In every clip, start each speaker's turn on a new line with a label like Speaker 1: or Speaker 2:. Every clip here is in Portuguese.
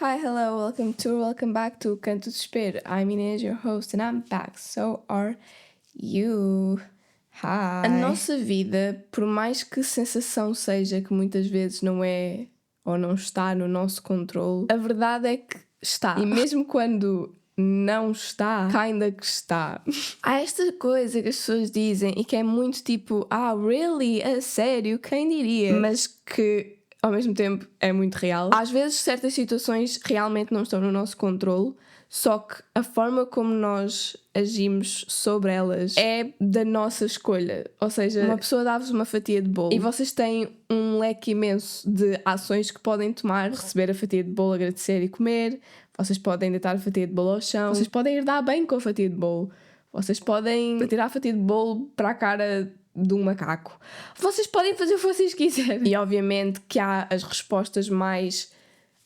Speaker 1: Hi, hello, welcome back to Canto de Espelho. I'm Inês, your host, and I'm back. So are you. Hi. A nossa vida, por mais que sensação seja que muitas vezes não é ou não está no nosso controle, a verdade é que está. E mesmo quando não está, ainda que está. Há esta coisa que as pessoas dizem e que é muito tipo, really? A sério? Quem diria? Mas que ao mesmo tempo é muito real. Às vezes certas situações realmente não estão no nosso controle, só que a forma como nós agimos sobre elas é da nossa escolha. Ou seja, uma pessoa dá-vos uma fatia de bolo e vocês têm um leque imenso de ações que podem tomar: receber a fatia de bolo, agradecer e comer. Vocês podem deitar a fatia de bolo ao chão. Vocês podem ir dar bem com a fatia de bolo. Vocês podem tirar a fatia de bolo para a cara de um macaco. Vocês podem fazer o que vocês quiserem. E obviamente que há as respostas mais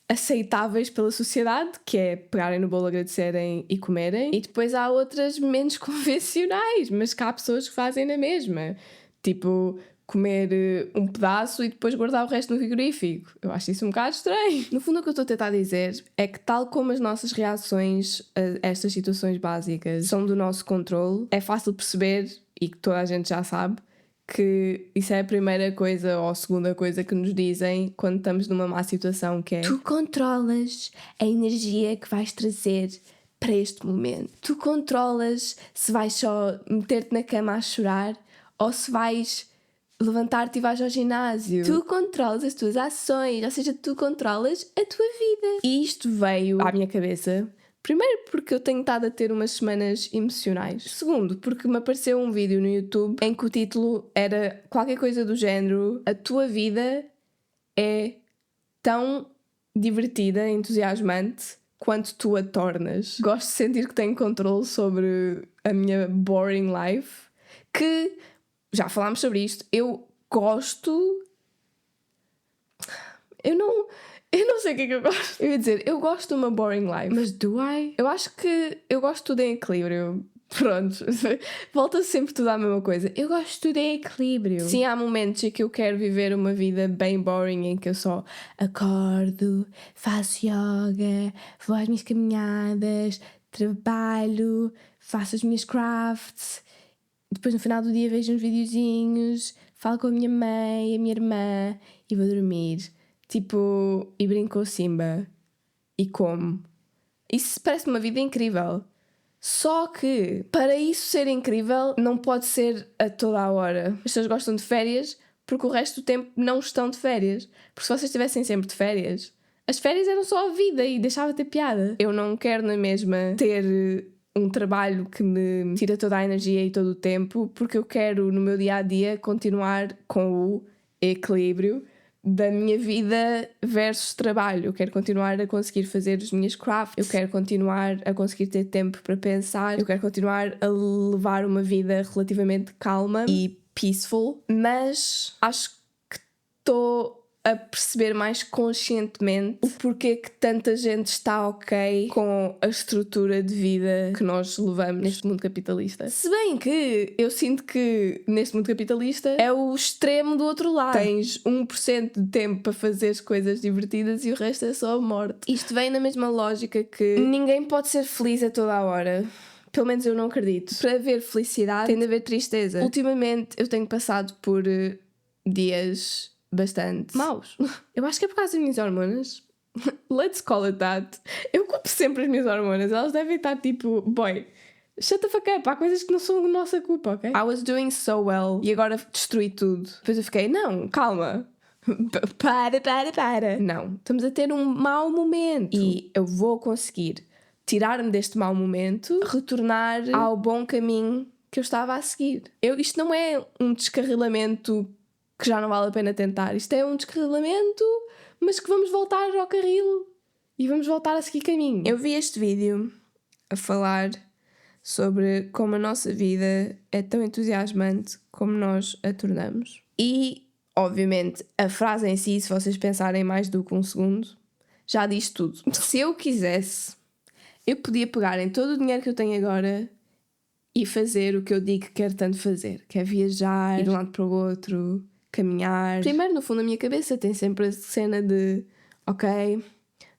Speaker 1: aceitáveis pela sociedade, que é pegarem no bolo, agradecerem e comerem. E depois há outras menos convencionais, mas que há pessoas que fazem na mesma. Tipo, comer um pedaço e depois guardar o resto no frigorífico. Eu acho isso um bocado estranho. No fundo, o que eu estou a tentar dizer é que, tal como as nossas reações a estas situações básicas são do nosso controle, é fácil perceber, e que toda a gente já sabe, que isso é a primeira coisa ou a segunda coisa que nos dizem quando estamos numa má situação, que é: tu controlas a energia que vais trazer para este momento. Tu controlas se vais só meter-te na cama a chorar ou se vais levantar-te e vais ao ginásio. Tu controlas as tuas ações, ou seja, tu controlas a tua vida. E isto veio à minha cabeça, primeiro porque eu tenho estado a ter umas semanas emocionais. Segundo, porque me apareceu um vídeo no YouTube em que o título era qualquer coisa do género: a tua vida é tão divertida, entusiasmante, quanto tu a tornas. Gosto de sentir que tenho controle sobre a minha boring life, que já falámos sobre isto. Eu não sei o que é que eu gosto. Eu ia dizer, eu gosto de uma boring life. Mas do I? Eu acho que eu gosto de tudo em equilíbrio. Pronto, volta sempre tudo à mesma coisa. Eu gosto de tudo em equilíbrio. Sim, há momentos em que eu quero viver uma vida bem boring, em que eu só acordo, faço yoga, vou às minhas caminhadas, trabalho, faço as minhas crafts. Depois no final do dia vejo uns videozinhos, falo com a minha mãe, a minha irmã e vou dormir. Tipo, e brinco com o Simba e como. Isso parece uma vida incrível. Só que, para isso ser incrível, não pode ser a toda a hora. As pessoas gostam de férias porque o resto do tempo não estão de férias. Porque se vocês estivessem sempre de férias, as férias eram só a vida e deixava de ter piada. Eu não quero na mesma ter um trabalho que me tira toda a energia e todo o tempo, porque eu quero no meu dia-a-dia continuar com o equilíbrio da minha vida versus trabalho. Eu quero continuar a conseguir fazer as minhas crafts, eu quero continuar a conseguir ter tempo para pensar, eu quero continuar a levar uma vida relativamente calma e peaceful, mas acho que estou a perceber mais conscientemente o porquê que tanta gente está ok com a estrutura de vida que nós levamos neste mundo capitalista. Se bem que eu sinto que neste mundo capitalista é o extremo do outro lado. Tens 1% de tempo para fazer as coisas divertidas e o resto é só a morte. Isto vem na mesma lógica que ninguém pode ser feliz a toda a hora. Pelo menos eu não acredito. Para haver felicidade tem de haver tristeza. Ultimamente eu tenho passado por dias bastante maus. Eu acho que é por causa das minhas hormonas. Let's call it that. Eu culpo sempre as minhas hormonas. Elas devem estar tipo, boy, shut the fuck up. Há coisas que não são nossa culpa, ok? I was doing so well e agora destruí tudo. Depois eu fiquei, não, calma. Para. Não, estamos a ter um mau momento e eu vou conseguir tirar-me deste mau momento, retornar ao bom caminho que eu estava a seguir. Isto não é um descarrilamento que já não vale a pena tentar. Isto é um descarrilamento, mas que vamos voltar ao carril e vamos voltar a seguir caminho. Eu vi este vídeo a falar sobre como a nossa vida é tão entusiasmante como nós a tornamos. E, obviamente, a frase em si, se vocês pensarem mais do que um segundo, já diz tudo. Se eu quisesse, eu podia pegar em todo o dinheiro que eu tenho agora e fazer o que eu digo que quero tanto fazer, que é viajar, ir de um lado para o outro, caminhar. Primeiro, no fundo da minha cabeça tem sempre a cena de, ok,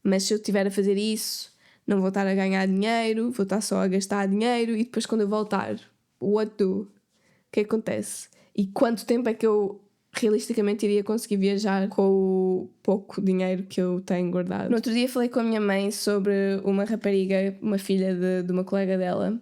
Speaker 1: mas se eu estiver a fazer isso, não vou estar a ganhar dinheiro, vou estar só a gastar dinheiro e depois quando eu voltar, what do? O que acontece? E quanto tempo é que eu realisticamente iria conseguir viajar com o pouco dinheiro que eu tenho guardado? No outro dia falei com a minha mãe sobre uma rapariga, uma filha de uma colega dela,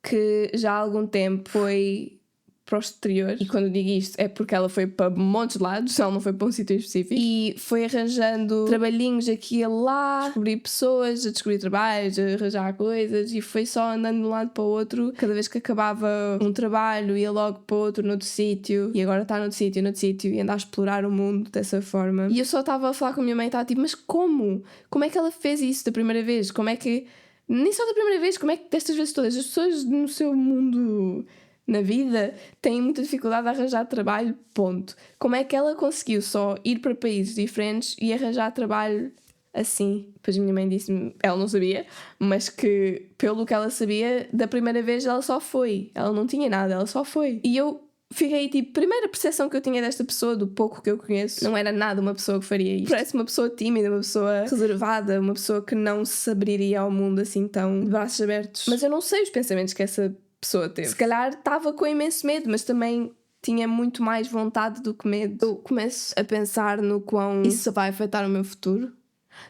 Speaker 1: que já há algum tempo foi para o exterior, e quando eu digo isto é porque ela foi para montes de lados, ela não foi para um sítio específico, e foi arranjando trabalhinhos aqui e lá, a descobrir pessoas, a descobrir trabalhos, a arranjar coisas, e foi só andando de um lado para o outro. Cada vez que acabava um trabalho ia logo para outro, noutro sítio, e agora está noutro sítio, e anda a explorar o mundo dessa forma. E eu só estava a falar com a minha mãe e estava tipo, mas como? Como é que ela fez isso da primeira vez? Como é que... Nem só da primeira vez, como é que destas vezes todas as pessoas no seu mundo... na vida, têm muita dificuldade a arranjar trabalho, ponto. Como é que ela conseguiu só ir para países diferentes e arranjar trabalho assim? Depois a minha mãe disse-me, ela não sabia, mas que pelo que ela sabia, da primeira vez ela só foi. Ela não tinha nada, ela só foi. E eu fiquei tipo, primeira percepção que eu tinha desta pessoa, do pouco que eu conheço, não era nada uma pessoa que faria isto. Parece uma pessoa tímida, uma pessoa reservada, uma pessoa que não se abriria ao mundo assim tão de braços abertos. Mas eu não sei os pensamentos que essa pessoa teve. Se calhar estava com imenso medo, mas também tinha muito mais vontade do que medo. Eu começo a pensar no quão isso vai afetar o meu futuro.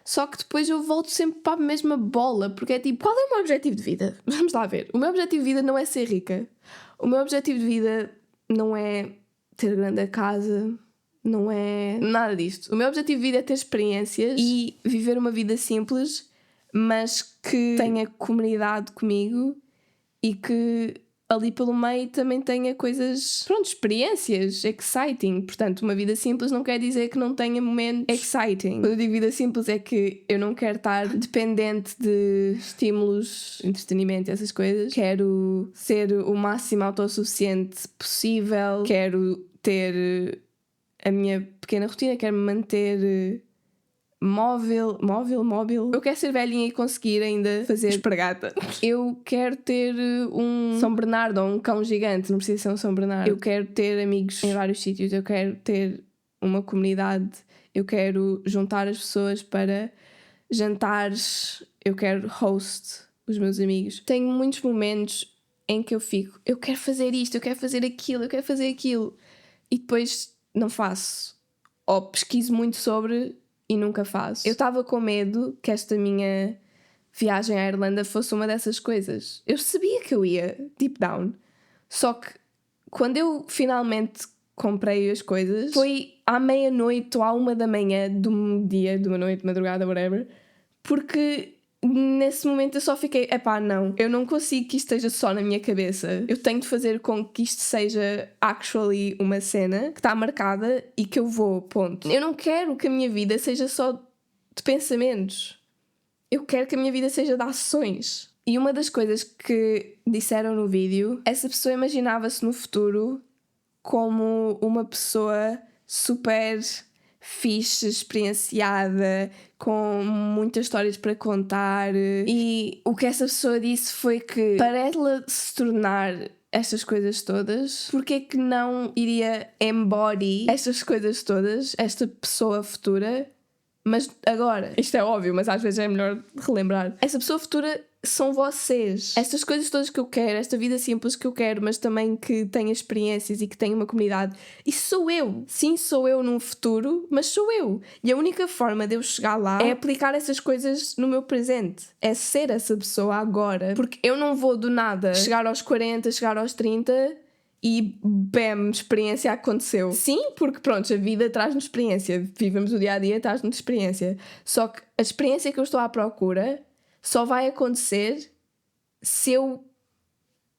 Speaker 1: Só que depois eu volto sempre para a mesma bola, porque é tipo, qual é o meu objetivo de vida? Vamos lá ver. O meu objetivo de vida não é ser rica. O meu objetivo de vida não é ter grande casa, não é nada disto. O meu objetivo de vida é ter experiências e viver uma vida simples, mas que tenha comunidade comigo e que ali pelo meio também tenha coisas, pronto, experiências exciting. Portanto, uma vida simples não quer dizer que não tenha momentos exciting. Quando eu digo vida simples é que eu não quero estar dependente de estímulos, entretenimento, essas coisas. Quero ser o máximo autossuficiente possível, quero ter a minha pequena rotina, quero me manter móvel. Eu quero ser velhinha e conseguir ainda fazer espargata. Eu quero ter um São Bernardo ou um cão gigante, não precisa ser um São Bernardo. Eu quero ter amigos em vários sítios, eu quero ter uma comunidade, eu quero juntar as pessoas para jantares, eu quero host os meus amigos. Tenho muitos momentos em que eu fico, eu quero fazer isto, eu quero fazer aquilo, e depois não faço. Ou pesquiso muito sobre e nunca faço. Eu estava com medo que esta minha viagem à Irlanda fosse uma dessas coisas. Eu sabia que eu ia, deep down. Só que quando eu finalmente comprei as coisas, foi à meia-noite ou à 1 da manhã de um dia, de uma noite, de madrugada, whatever, porque nesse momento eu só fiquei, não, eu não consigo que isto esteja só na minha cabeça. Eu tenho de fazer com que isto seja actually uma cena que está marcada e que eu vou, ponto. Eu não quero que a minha vida seja só de pensamentos. Eu quero que a minha vida seja de ações. E uma das coisas que disseram no vídeo, essa pessoa imaginava-se no futuro como uma pessoa super fixe, experienciada, com muitas histórias para contar. E o que essa pessoa disse foi que para ela se tornar estas coisas todas, porque é que não iria embody estas coisas todas, esta pessoa futura, mas agora? Isto é óbvio, mas às vezes é melhor relembrar. Essa pessoa futura são vocês. Estas coisas todas que eu quero, esta vida simples que eu quero, mas também que tenha experiências e que tenha uma comunidade. Isso sou eu. Sim, sou eu num futuro, mas sou eu. E a única forma de eu chegar lá é aplicar essas coisas no meu presente. É ser essa pessoa agora. Porque eu não vou do nada chegar aos 40, chegar aos 30... e bam, experiência aconteceu. Sim, porque pronto, a vida traz-nos experiência. Vivemos o dia-a-dia, traz-nos experiência. Só que a experiência que eu estou à procura só vai acontecer se eu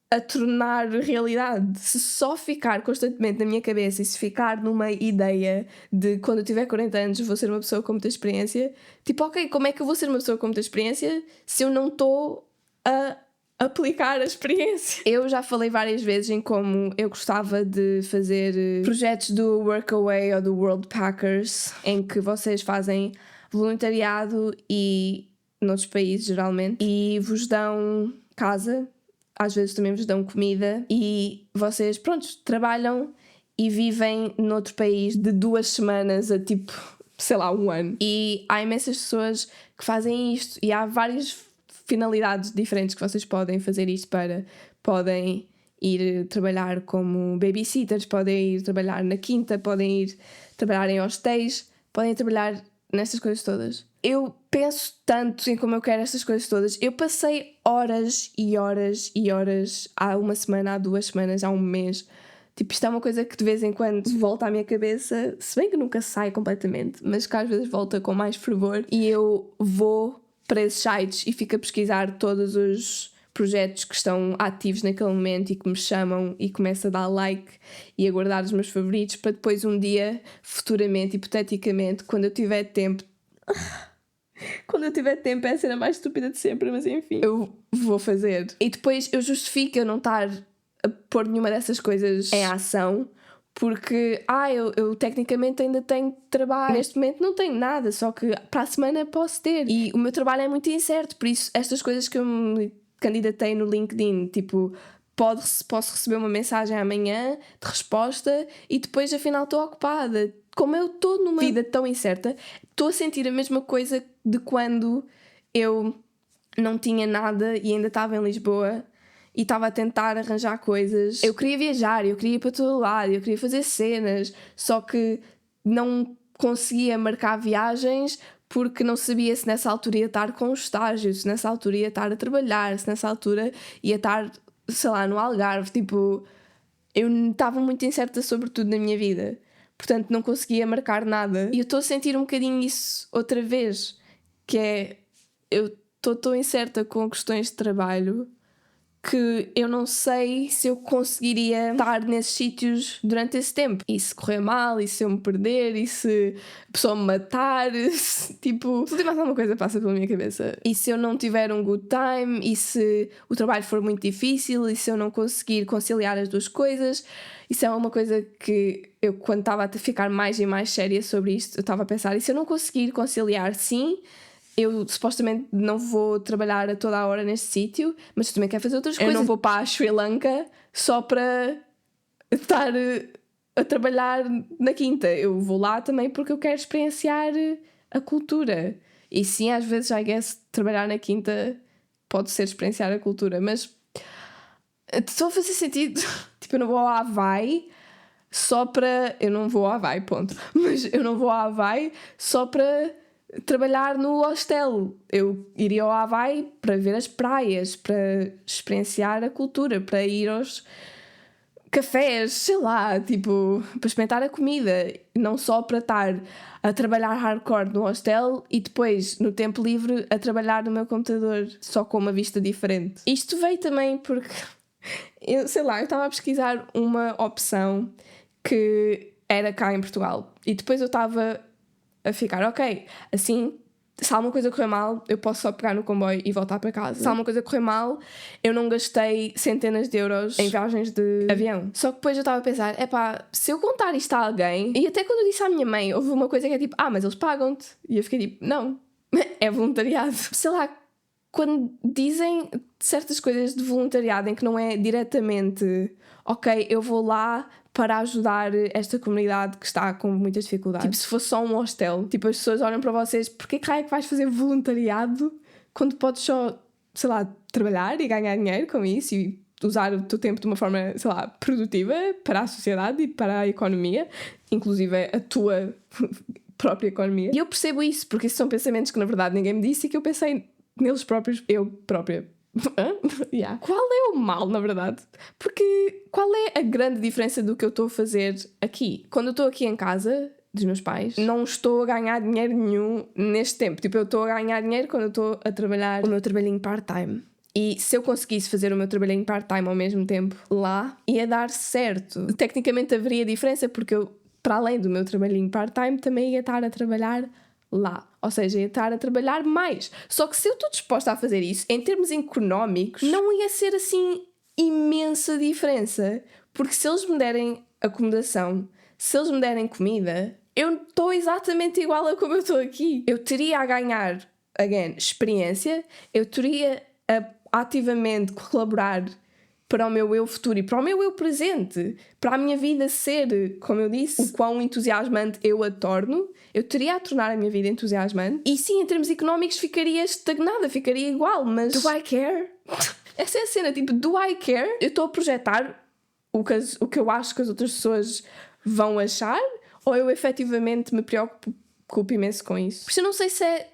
Speaker 1: a tornar realidade. Se só ficar constantemente na minha cabeça e se ficar numa ideia de quando eu tiver 40 anos vou ser uma pessoa com muita experiência, tipo, ok, como é que eu vou ser uma pessoa com muita experiência se eu não estou a aplicar a experiência? Eu já falei várias vezes em como eu gostava de fazer projetos do Workaway ou do World Packers, em que vocês fazem voluntariado e noutros países geralmente, e vos dão casa, às vezes também vos dão comida, e vocês, pronto, trabalham e vivem noutro país de 2 semanas a tipo sei lá, um ano. E há imensas pessoas que fazem isto e há várias finalidades diferentes que vocês podem fazer isto para. Podem ir trabalhar como babysitters, podem ir trabalhar na quinta, podem ir trabalhar em hostéis, podem trabalhar nestas coisas todas. Eu penso tanto em como eu quero estas coisas todas. Eu passei horas e horas e horas, há uma semana, há 2 semanas, há um mês. Tipo, isto é uma coisa que de vez em quando volta à minha cabeça, se bem que nunca sai completamente, mas que às vezes volta com mais fervor. E eu vou para esses sites e fico a pesquisar todos os projetos que estão ativos naquele momento e que me chamam e começo a dar like e a guardar os meus favoritos para depois um dia, futuramente, hipoteticamente, quando eu tiver tempo... Quando eu tiver tempo é a cena mais estúpida de sempre, mas enfim, eu vou fazer. E depois eu justifico eu não estar a pôr nenhuma dessas coisas em ação porque, eu tecnicamente ainda tenho trabalho. Neste momento não tenho nada, só que para a semana posso ter. E o meu trabalho é muito incerto, por isso estas coisas que eu me candidatei no LinkedIn, tipo, posso receber uma mensagem amanhã de resposta e depois afinal estou ocupada. Como eu estou numa vida tão incerta, estou a sentir a mesma coisa de quando eu não tinha nada e ainda estava em Lisboa e estava a tentar arranjar coisas. Eu queria viajar, eu queria ir para todo lado, eu queria fazer cenas, só que não conseguia marcar viagens porque não sabia se nessa altura ia estar com o estágio, se nessa altura ia estar a trabalhar, se nessa altura ia estar, sei lá, no Algarve. Tipo, eu estava muito incerta sobre tudo na minha vida. Portanto, não conseguia marcar nada. E eu estou a sentir um bocadinho isso outra vez, que é, eu estou tão incerta com questões de trabalho que eu não sei se eu conseguiria estar nesses sítios durante esse tempo. E se correr mal, e se eu me perder, e se a pessoa me matar, tipo, tudo e mais alguma coisa passa pela minha cabeça. E se eu não tiver um good time, e se o trabalho for muito difícil, e se eu não conseguir conciliar as duas coisas. Isso é uma coisa que eu, quando estava a ficar mais e mais séria sobre isto, eu estava a pensar, e se eu não conseguir conciliar, sim, eu supostamente não vou trabalhar a toda a hora neste sítio, mas também quero fazer outras coisas. Eu não vou para a Sri Lanka só para estar a trabalhar na quinta. Eu vou lá também porque eu quero experienciar a cultura. E sim, às vezes, I guess, trabalhar na quinta pode ser experienciar a cultura, mas só fazer sentido. Tipo, eu não vou ao Havaí só para... Eu não vou ao Havaí, ponto. Mas eu não vou ao Havaí só para trabalhar no hostel. Eu iria ao Havaí para ver as praias, para experienciar a cultura, para ir aos cafés, sei lá, tipo, para experimentar a comida, não só para estar a trabalhar hardcore no hostel e depois, no tempo livre, a trabalhar no meu computador, só com uma vista diferente. Isto veio também porque, eu estava a pesquisar uma opção que era cá em Portugal e depois eu estava a ficar, ok, assim, se alguma coisa correr mal, eu posso só pegar no comboio e voltar para casa. Se alguma coisa correr mal, eu não gastei centenas de euros em viagens de avião. Só que depois eu estava a pensar, se eu contar isto a alguém, e até quando eu disse à minha mãe, houve uma coisa que é tipo, mas eles pagam-te. E eu fiquei tipo, não, é voluntariado. Sei lá, quando dizem certas coisas de voluntariado em que não é diretamente, ok, eu vou lá para ajudar esta comunidade que está com muitas dificuldades. Tipo, se fosse só um hostel, tipo, as pessoas olham para vocês, porque que raio é que vais fazer voluntariado quando podes só, sei lá, trabalhar e ganhar dinheiro com isso e usar o teu tempo de uma forma, sei lá, produtiva para a sociedade e para a economia, inclusive a tua própria economia. E eu percebo isso, porque isso são pensamentos que na verdade ninguém me disse e que eu pensei neles próprios, eu própria. Yeah. Qual é o mal, na verdade? Porque qual é a grande diferença do que eu estou a fazer aqui? Quando eu estou aqui em casa dos meus pais, não estou a ganhar dinheiro nenhum neste tempo. Tipo, eu estou a ganhar dinheiro quando eu estou a trabalhar o meu trabalhinho part-time. E se eu conseguisse fazer o meu trabalhinho part-time ao mesmo tempo lá, ia dar certo. Tecnicamente haveria diferença porque eu, para além do meu trabalhinho part-time, também ia estar a trabalhar lá, ou seja, ia estar a trabalhar mais. Só que se eu estou disposta a fazer isso, em termos económicos, não ia ser assim imensa diferença, porque se eles me derem acomodação, se eles me derem comida, eu estou exatamente igual a como eu estou aqui. Eu teria a ganhar, again, experiência, eu teria a ativamente colaborar para o meu eu futuro e para o meu eu presente, para a minha vida ser, como eu disse, o quão entusiasmante eu a torno, eu teria a tornar a minha vida entusiasmante. E sim, em termos económicos ficaria estagnada, ficaria igual, mas do I care? Essa é a cena, tipo, do I care? Eu estou a projetar o que eu acho que as outras pessoas vão achar, ou eu efetivamente me preocupo imenso com isso? Por isso eu não sei se é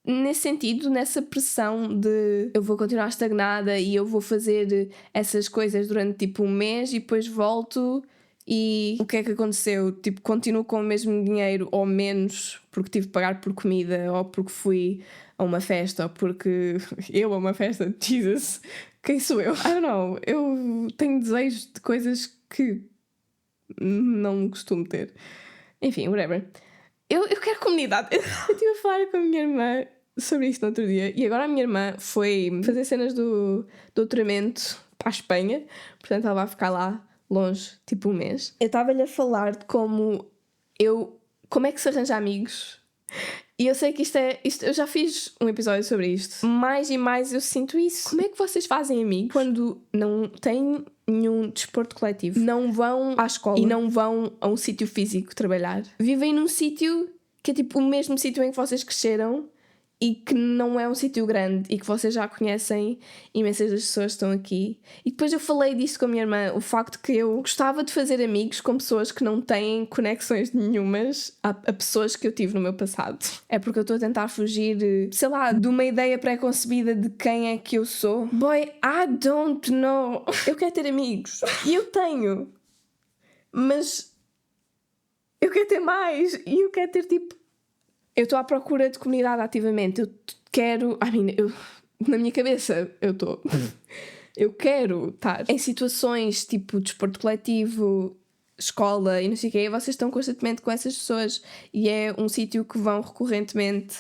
Speaker 1: nesse sentido, nessa pressão de eu vou continuar estagnada e eu vou fazer essas coisas durante tipo um mês e depois volto e o que é que aconteceu? Tipo, continuo com o mesmo dinheiro ou menos porque tive de pagar por comida ou porque fui a uma festa ou porque eu a uma festa, Jesus, quem sou eu? I don't know, eu tenho desejos de coisas que não costumo ter. Enfim, whatever. Eu quero comunidade. Eu estive a falar com a minha irmã sobre isto no outro dia e agora a minha irmã foi fazer cenas do doutoramento para a Espanha, portanto ela vai ficar lá longe, tipo um mês. Eu estava-lhe a falar de como é que se arranja amigos. E eu sei que isto, eu já fiz um episódio sobre isto. Mais e mais eu sinto isso. Como é que vocês fazem amigos quando não têm nenhum desporto coletivo? Não vão à escola e não vão a um sítio físico trabalhar. Vivem num sítio que é tipo o mesmo sítio em que vocês cresceram e que não é um sítio grande e que vocês já conhecem imensas das pessoas que estão aqui. E depois eu falei disso com a minha irmã, o facto que eu gostava de fazer amigos com pessoas que não têm conexões nenhumas a pessoas que eu tive no meu passado. É porque eu estou a tentar fugir, sei lá, de uma ideia pré-concebida de quem é que eu sou. Boy, I don't know. Eu quero ter amigos. E eu tenho. Mas eu quero ter mais. E eu quero ter tipo... Eu estou à procura de comunidade ativamente. Eu quero... na minha cabeça, eu quero estar em situações tipo desporto coletivo, escola e não sei o quê. E vocês estão constantemente com essas pessoas. E é um sítio que vão recorrentemente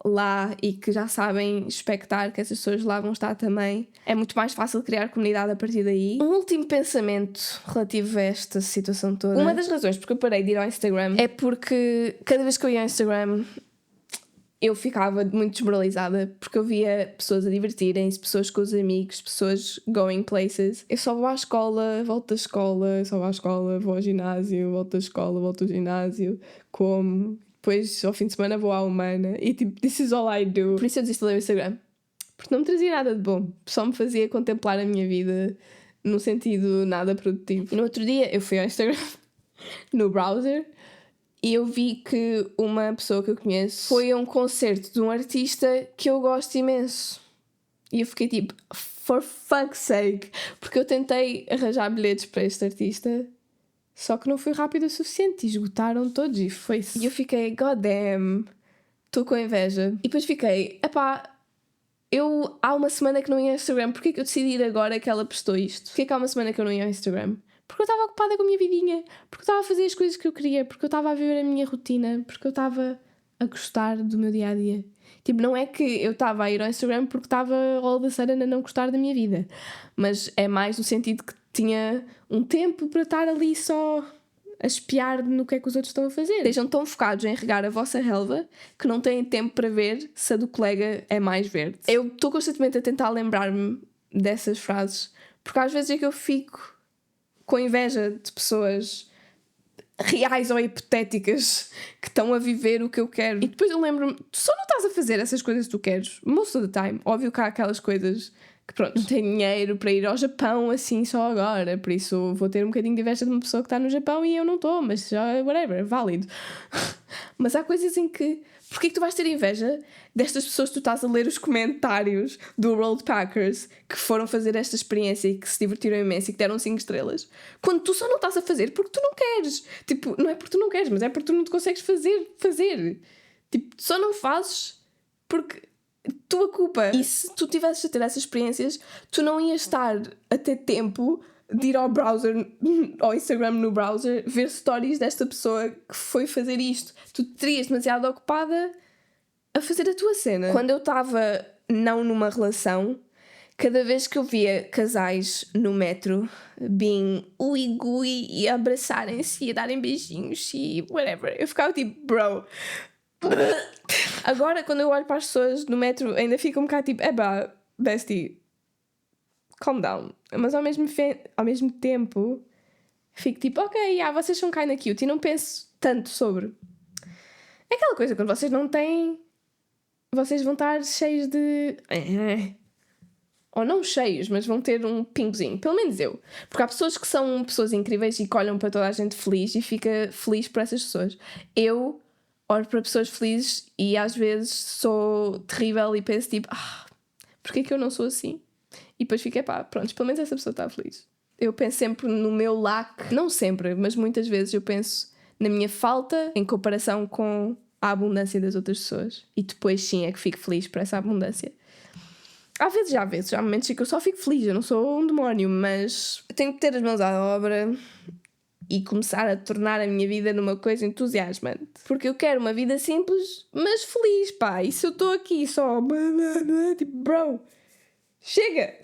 Speaker 1: lá e que já sabem expectar que essas pessoas lá vão estar também. É muito mais fácil criar comunidade a partir daí. Um último pensamento relativo a esta situação toda. Uma das razões porque eu parei de ir ao Instagram é porque cada vez que eu ia ao Instagram eu ficava muito desmoralizada porque eu via pessoas a divertirem-se, pessoas com os amigos, pessoas going places. Eu só vou à escola, volto da escola, só vou à escola, vou ao ginásio, volto da escola, volto ao ginásio, como... Depois, ao fim de semana, vou à Humana. E tipo, this is all I do. Por isso eu desinstalei o Instagram. Porque não me trazia nada de bom. Só me fazia contemplar a minha vida num sentido nada produtivo. E no outro dia eu fui ao Instagram, no browser, e eu vi que uma pessoa que eu conheço foi a um concerto de um artista que eu gosto imenso. E eu fiquei tipo, for fuck's sake. Porque eu tentei arranjar bilhetes para este artista... Só que não foi rápido o suficiente, esgotaram todos e foi-se. E eu fiquei, god damn, estou com inveja. E depois fiquei, eu há uma semana que não ia ao Instagram, porquê que eu decidi ir agora que ela postou isto? Porquê que há uma semana que eu não ia ao Instagram? Porque eu estava ocupada com a minha vidinha, porque eu estava a fazer as coisas que eu queria, porque eu estava a viver a minha rotina, porque eu estava a gostar do meu dia-a-dia. Tipo, não é que eu estava a ir ao Instagram porque estava all of a sudden a não gostar da minha vida, mas é mais no sentido que tinha um tempo para estar ali só a espiar no que é que os outros estão a fazer. Estejam tão focados em regar a vossa relva que não têm tempo para ver se a do colega é mais verde. Eu estou constantemente a tentar lembrar-me dessas frases, porque às vezes é que eu fico com inveja de pessoas reais ou hipotéticas que estão a viver o que eu quero. E depois eu lembro-me, tu só não estás a fazer essas coisas que tu queres most of the time. Óbvio que há aquelas coisas que pronto, não tenho dinheiro para ir ao Japão assim só agora, por isso vou ter um bocadinho de inveja de uma pessoa que está no Japão e eu não estou, mas já whatever, válido. Mas há coisas em que, porquê que tu vais ter inveja destas pessoas que tu estás a ler os comentários do World Packers que foram fazer esta experiência e que se divertiram imenso e que deram 5 estrelas, quando tu só não estás a fazer porque tu não queres? Tipo, não é porque tu não queres, mas é porque tu não te consegues fazer. Tipo, só não fazes porque tua culpa. E se tu tivesses a ter essas experiências, tu não ias estar a ter tempo de ir ao browser, ao Instagram no browser, ver stories desta pessoa que foi fazer isto. Tu terias demasiado ocupada a fazer a tua cena. Quando eu estava não numa relação, cada vez que eu via casais no metro being ui-gui e a abraçarem-se e a darem beijinhos e whatever, eu ficava tipo, bro... Agora, quando eu olho para as pessoas no metro, ainda fico um bocado tipo, bestie, calm down. Mas ao mesmo tempo fico tipo, ok, vocês são kinda cute. E não penso tanto sobre. É aquela coisa, quando vocês não têm, vocês vão estar cheios de... Ou não cheios, mas vão ter um pingozinho. Pelo menos eu. Porque há pessoas que são pessoas incríveis e que olham para toda a gente feliz e fica feliz por essas pessoas. Eu olho para pessoas felizes e às vezes sou terrível e penso tipo, porquê que eu não sou assim? E depois fico, pronto, pelo menos essa pessoa está feliz. Eu penso sempre no meu lack, não sempre, mas muitas vezes eu penso na minha falta em comparação com a abundância das outras pessoas. E depois sim é que fico feliz por essa abundância. Há momentos em que eu só fico feliz, eu não sou um demónio, mas eu tenho que ter as mãos à obra e começar a tornar a minha vida numa coisa entusiasmante. Porque eu quero uma vida simples, mas feliz, pá. E se eu estou aqui só... tipo, bro, chega!